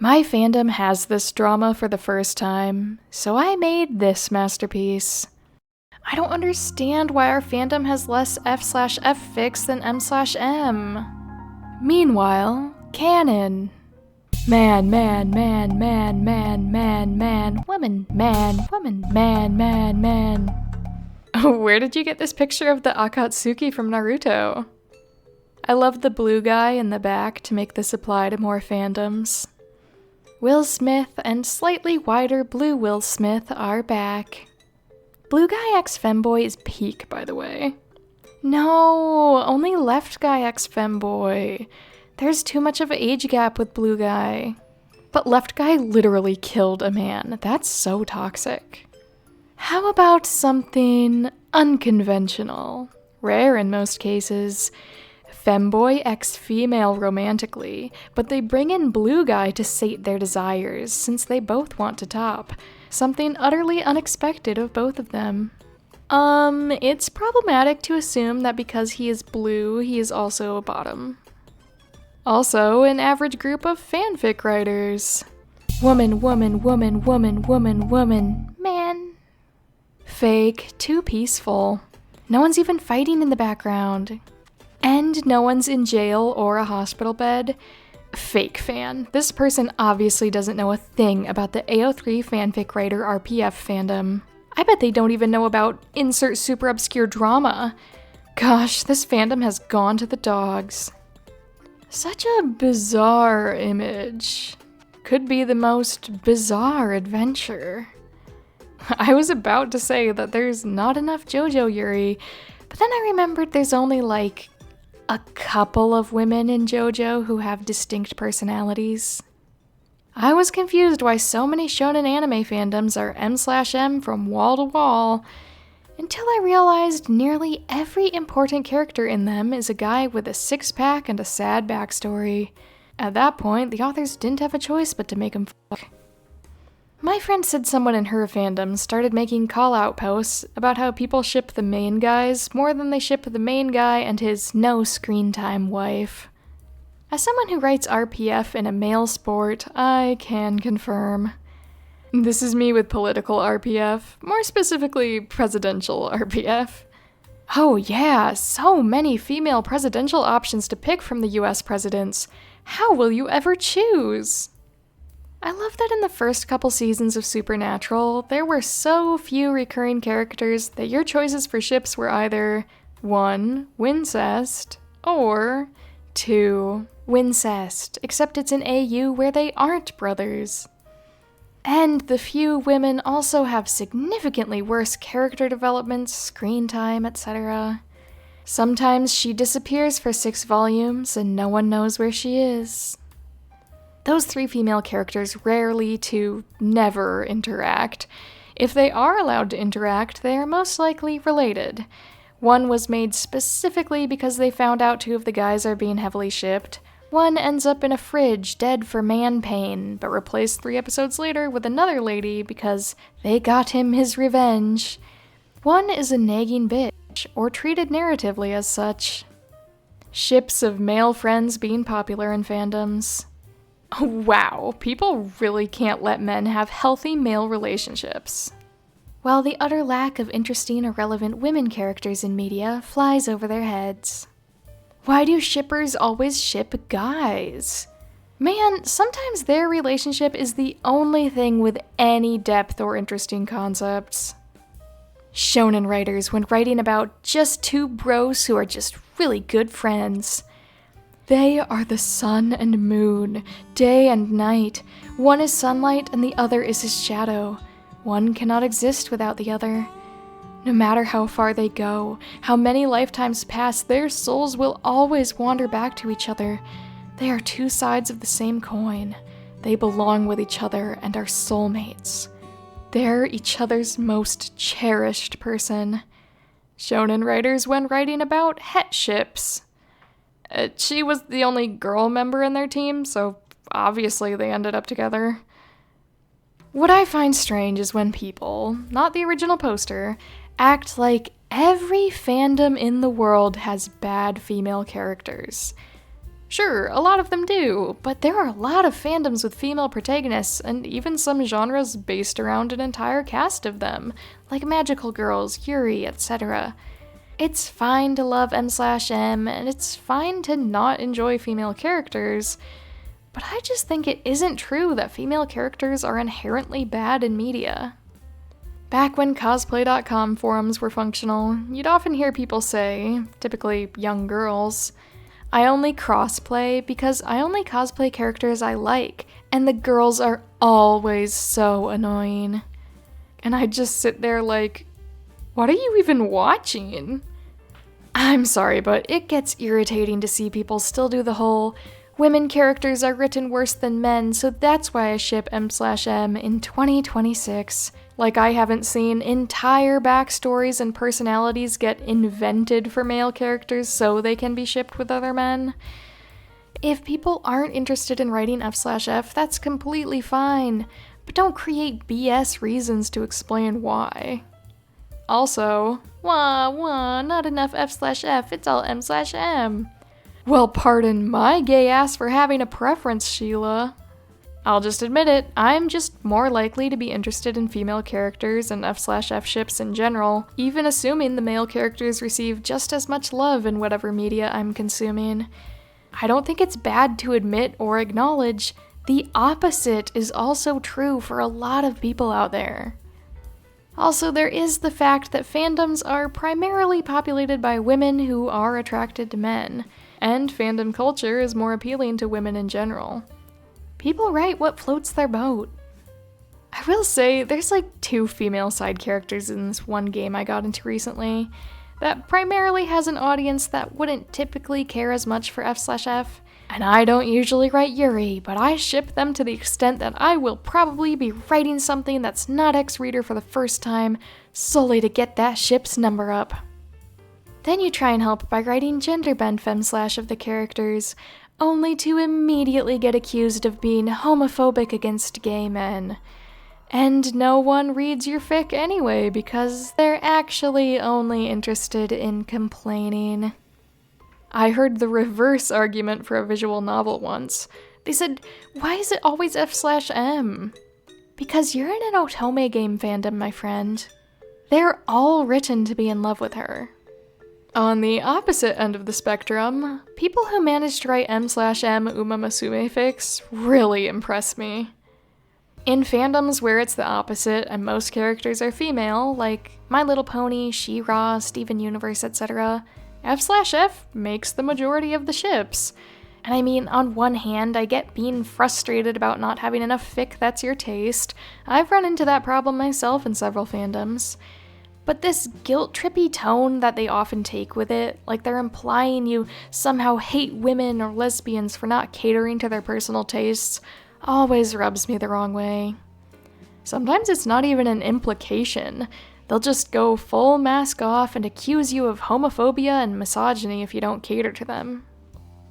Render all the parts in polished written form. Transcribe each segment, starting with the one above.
My fandom has this drama for the first time, so I made this masterpiece. I don't understand why our fandom has less f/f fics than m/m. Meanwhile, canon. Man, man, man, man, man, man, man, woman, man, woman, man, man, man. Where did you get this picture of the Akatsuki from Naruto? I love the blue guy in the back to make this apply to more fandoms. Will Smith and slightly wider blue Will Smith are back. Blue guy x femboy is peak, by the way. No, only left guy x femboy. There's too much of an age gap with blue guy. But left guy literally killed a man. That's so toxic. How about something unconventional? Rare in most cases. Femboy x female romantically, but they bring in blue guy to sate their desires, since they both want to top. Something utterly unexpected of both of them. It's problematic to assume that because he is blue, he is also a bottom. Also, an average group of fanfic writers. Woman, woman, woman, woman, woman, woman, man. Fake, too peaceful. No one's even fighting in the background. And no one's in jail or a hospital bed. Fake fan. This person obviously doesn't know a thing about the AO3 fanfic writer RPF fandom. I bet they don't even know about insert super obscure drama. Gosh, this fandom has gone to the dogs. Such a bizarre image. Could be the most bizarre adventure. I was about to say that there's not enough JoJo Yuri, but then I remembered there's only like a couple of women in JoJo who have distinct personalities. I was confused why so many shonen anime fandoms are m/m from wall to wall, until I realized nearly every important character in them is a guy with a six-pack and a sad backstory. At that point, the authors didn't have a choice but to make him fuck. My friend said someone in her fandom started making call-out posts about how people ship the main guys more than they ship the main guy and his no-screen-time wife. As someone who writes RPF in a male sport, I can confirm. This is me with political RPF, more specifically presidential RPF. Oh yeah, so many female presidential options to pick from the US presidents. How will you ever choose? I love that in the first couple seasons of Supernatural, there were so few recurring characters that your choices for ships were either 1. Wincest, or 2. Wincest, except it's an AU where they aren't brothers. And the few women also have significantly worse character development, screen time, etc. Sometimes she disappears for 6 volumes and no one knows where she is. Those 3 female characters rarely to never interact. If they are allowed to interact, they are most likely related. One was made specifically because they found out 2 of the guys are being heavily shipped. One ends up in a fridge dead for man pain, but replaced 3 episodes later with another lady because they got him his revenge. One is a nagging bitch, or treated narratively as such. Ships of male friends being popular in fandoms. Wow, people really can't let men have healthy male relationships. While the utter lack of interesting or relevant women characters in media flies over their heads. Why do shippers always ship guys? Man, sometimes their relationship is the only thing with any depth or interesting concepts. Shonen writers, when writing about just 2 bros who are just really good friends. They are the sun and moon, day and night. One is sunlight and the other is his shadow. One cannot exist without the other. No matter how far they go, how many lifetimes pass, their souls will always wander back to each other. They are 2 sides of the same coin. They belong with each other and are soulmates. They're each other's most cherished person. Shonen writers when writing about het ships. She was the only girl member in their team, so obviously they ended up together. What I find strange is when people, not the original poster, act like every fandom in the world has bad female characters. Sure, a lot of them do, but there are a lot of fandoms with female protagonists, and even some genres based around an entire cast of them, like magical girls, Yuri, etc. It's fine to love M/M, and it's fine to not enjoy female characters, but I just think it isn't true that female characters are inherently bad in media. Back when cosplay.com forums were functional, you'd often hear people say, typically young girls, "I only crossplay because I only cosplay characters I like, and the girls are always so annoying." And I'd just sit there like, what are you even watching? I'm sorry, but it gets irritating to see people still do the whole, women characters are written worse than men, so that's why I ship M/M in 2026. Like I haven't seen entire backstories and personalities get invented for male characters so they can be shipped with other men. If people aren't interested in writing F/F, that's completely fine, but don't create BS reasons to explain why. Also, not enough F/F, it's all M/M. Well, pardon my gay ass for having a preference, Sheila. I'll just admit it, I'm just more likely to be interested in female characters and F/F ships in general, even assuming the male characters receive just as much love in whatever media I'm consuming. I don't think it's bad to admit or acknowledge the opposite is also true for a lot of people out there. Also, there is the fact that fandoms are primarily populated by women who are attracted to men, and fandom culture is more appealing to women in general. People write what floats their boat. I will say, there's like 2 female side characters in this one game I got into recently that primarily has an audience that wouldn't typically care as much for F/F, and I don't usually write Yuri, but I ship them to the extent that I will probably be writing something that's not X-Reader for the first time, solely to get that ship's number up. Then you try and help by writing gender bend fem/ of the characters, only to immediately get accused of being homophobic against gay men. And no one reads your fic anyway because they're actually only interested in complaining. I heard the reverse argument for a visual novel once. They said, why is it always F/M? Because you're in an otome game fandom, my friend. They're all written to be in love with her. On the opposite end of the spectrum, people who manage to write M/M umamasume fics really impress me. In fandoms where it's the opposite and most characters are female, like My Little Pony, She-Ra, Steven Universe, etc., F/F makes the majority of the ships. And I mean, on one hand, I get being frustrated about not having enough fic that's your taste. I've run into that problem myself in several fandoms. But this guilt-trippy tone that they often take with it, like they're implying you somehow hate women or lesbians for not catering to their personal tastes, always rubs me the wrong way. Sometimes it's not even an implication. They'll just go full mask off and accuse you of homophobia and misogyny if you don't cater to them.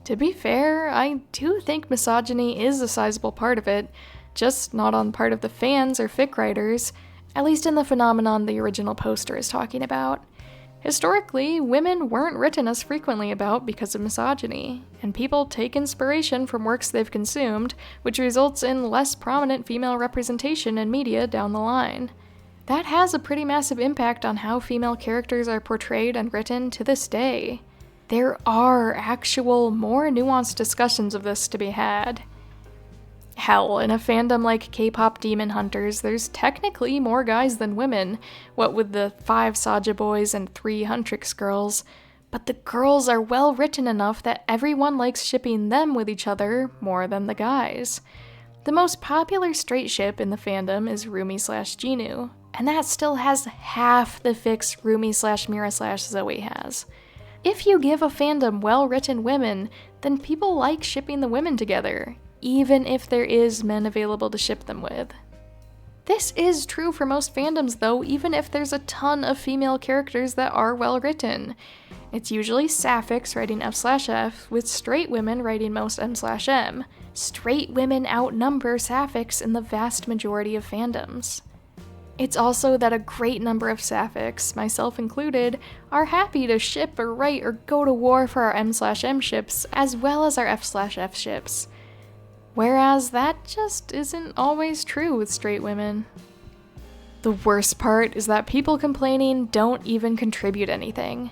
To be fair, I do think misogyny is a sizable part of it, just not on part of the fans or fic writers, at least in the phenomenon the original poster is talking about. Historically, women weren't written as frequently about because of misogyny, and people take inspiration from works they've consumed, which results in less prominent female representation in media down the line. That has a pretty massive impact on how female characters are portrayed and written to this day. There are actual, more nuanced discussions of this to be had. Hell, in a fandom like K-pop Demon Hunters, there's technically more guys than women, what with the 5 Saja boys and 3 Huntrix girls, but the girls are well written enough that everyone likes shipping them with each other more than the guys. The most popular straight ship in the fandom is Rumi/Ginu, and that still has half the fics Rumi/Mira/Zoe has. If you give a fandom well-written women, then people like shipping the women together, even if there is men available to ship them with. This is true for most fandoms though, even if there's a ton of female characters that are well written. It's usually sapphics writing F/F, with straight women writing most M/M. Straight women outnumber sapphics in the vast majority of fandoms. It's also that a great number of sapphics, myself included, are happy to ship or write or go to war for our M/M ships as well as our F/F ships. Whereas that just isn't always true with straight women. The worst part is that people complaining don't even contribute anything.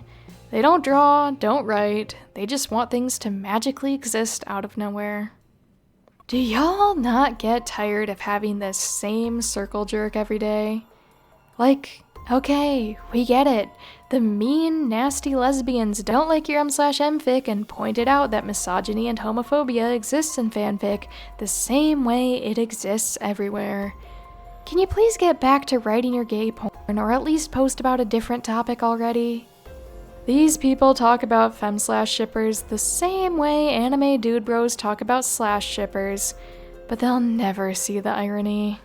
They don't draw, don't write, they just want things to magically exist out of nowhere. Do y'all not get tired of having this same circle jerk every day? Like, okay, we get it. The mean, nasty lesbians don't like your M/M fic and pointed out that misogyny and homophobia exists in fanfic the same way it exists everywhere. Can you please get back to writing your gay porn or at least post about a different topic already? These people talk about fem/shippers the same way anime dude bros talk about /shippers, but they'll never see the irony.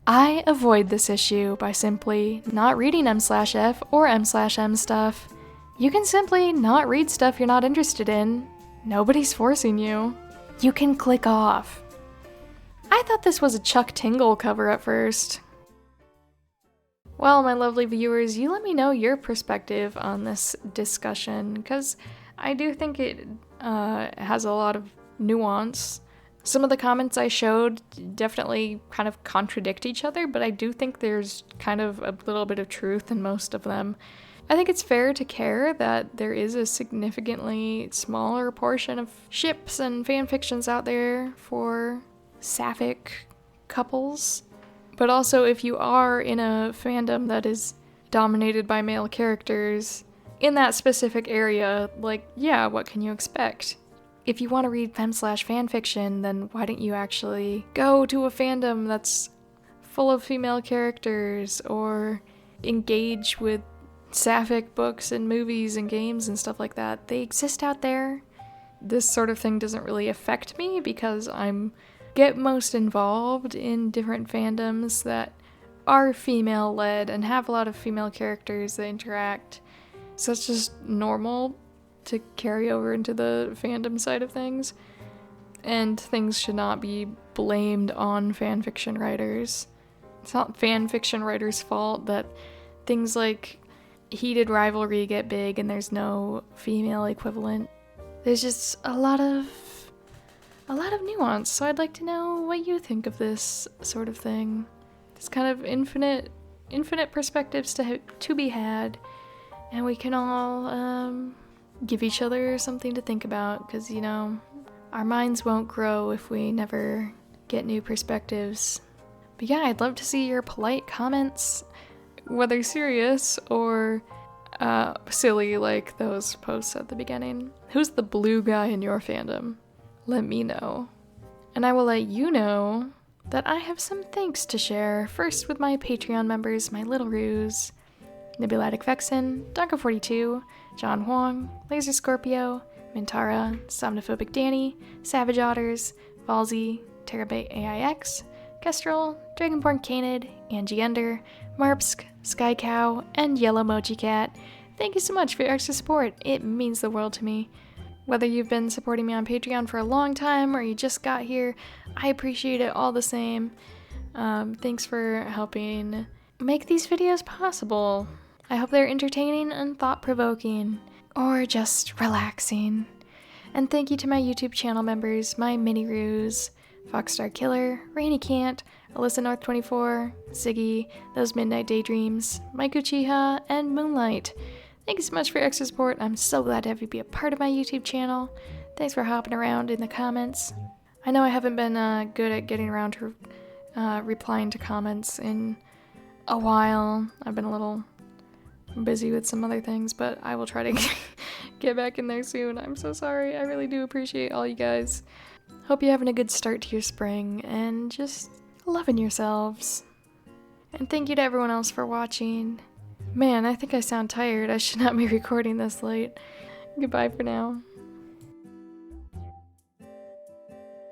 I avoid this issue by simply not reading M/F or M/M stuff. You can simply not read stuff you're not interested in. Nobody's forcing you. You can click off. I thought this was a Chuck Tingle cover at first. Well, my lovely viewers, you let me know your perspective on this discussion, because I do think it has a lot of nuance. Some of the comments I showed definitely kind of contradict each other, but I do think there's kind of a little bit of truth in most of them. I think it's fair to care that there is a significantly smaller portion of ships and fanfictions out there for sapphic couples. But also, if you are in a fandom that is dominated by male characters in that specific area, like, yeah, what can you expect? If you want to read fem/fanfiction, then why don't you actually go to a fandom that's full of female characters, or engage with sapphic books and movies and games and stuff like that? They exist out there. This sort of thing doesn't really affect me because get most involved in different fandoms that are female-led and have a lot of female characters that interact. So it's just normal to carry over into the fandom side of things. And things should not be blamed on fanfiction writers. It's not fanfiction writers' fault that things like heated rivalry get big and there's no female equivalent. There's just a lot of nuance, so I'd like to know what you think of this sort of thing. There's kind of infinite perspectives to be had, and we can all give each other something to think about, because, you know, our minds won't grow if we never get new perspectives. But yeah, I'd love to see your polite comments, whether serious or silly like those posts at the beginning. Who's the blue guy in your fandom? Let me know. And I will let you know that I have some thanks to share, first with my Patreon members, my little ruse, Nebulatic Vexen, Donko42, John Huang, Laser Scorpio, Mintara, Somnophobic Danny, Savage Otters, Valzy, Terabyte AIX, Kestrel, Dragonborn Canid, Angie Ender, Marpsk, Sky Cow, and Yellow Mochi Cat. Thank you so much for your extra support. It means the world to me. Whether you've been supporting me on Patreon for a long time or you just got here, I appreciate it all the same. Thanks for helping make these videos possible. I hope they're entertaining and thought-provoking, or just relaxing. And thank you to my YouTube channel members, my mini-ruse, Foxstar Killer, Rainy Cant, Alyssa North 24, Ziggy, Those Midnight Daydreams, Mike Uchiha, and Moonlight. Thank you so much for your extra support. I'm so glad to have you be a part of my YouTube channel. Thanks for hopping around in the comments. I know I haven't been good at getting around to replying to comments in a while. I've been a little busy with some other things, but I will try to get back in there soon. I'm so sorry. I really do appreciate all you guys. Hope you're having a good start to your spring and just loving yourselves. And thank you to everyone else for watching. Man, I think I sound tired. I should not be recording this late. Goodbye for now.